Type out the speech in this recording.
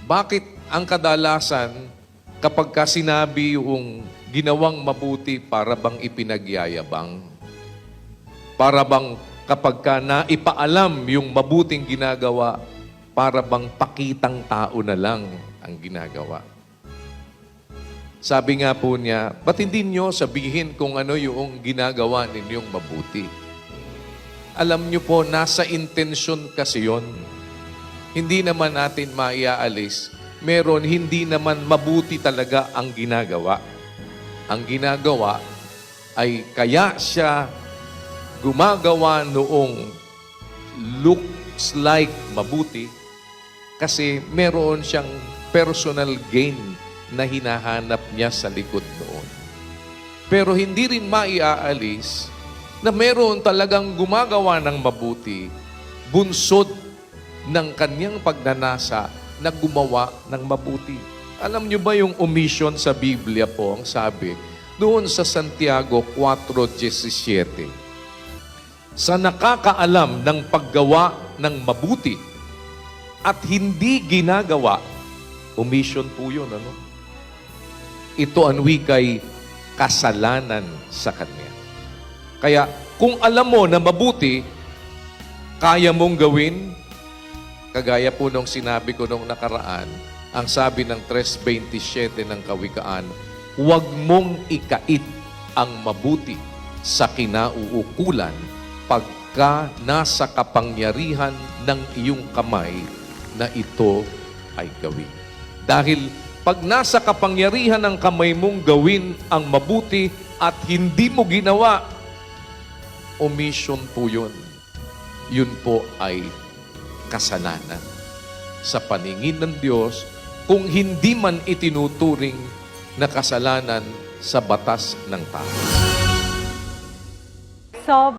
Bakit ang kadalasan kapag ka sinabi yung ginawang mabuti para bang ipinagyayabang? Para bang kapag ka naipaalam yung mabuting ginagawa, para bang pakitang tao na lang ang ginagawa? Sabi nga po niya, ba't hindi nyo sabihin kung ano yung ginagawa ninyong mabuti? Alam nyo po, nasa intensyon kasi yon. Hindi naman natin maiaalis. Meron, hindi naman mabuti talaga ang ginagawa. Ang ginagawa ay kaya siya gumagawa noong looks like mabuti kasi meron siyang personal gain na hinahanap niya sa likod noon. Pero hindi rin maiaalis na meron talagang gumagawa ng mabuti, bunsod ng kanyang pagnanasa na gumawa ng mabuti. Alam niyo ba yung omission sa Biblia po, ang sabi, doon sa Santiago 4:17, sa nakakaalam ng paggawa ng mabuti at hindi ginagawa, omission po yun, ano? Ito ang wikay kasalanan sa kanya. Kaya kung alam mo na mabuti, kaya mong gawin, kagaya po nung sinabi ko nung nakaraan, ang sabi ng 3:27 ng Kawikaan, huwag mong ikait ang mabuti sa kinauukulan pagka nasa kapangyarihan ng iyong kamay na ito ay gawin. Dahil pag nasa kapangyarihan ng kamay mong gawin ang mabuti at hindi mo ginawa, omission po yun. Yun po ay kasalanan sa paningin ng Diyos kung hindi man itinuturing na kasalanan sa batas ng tao. So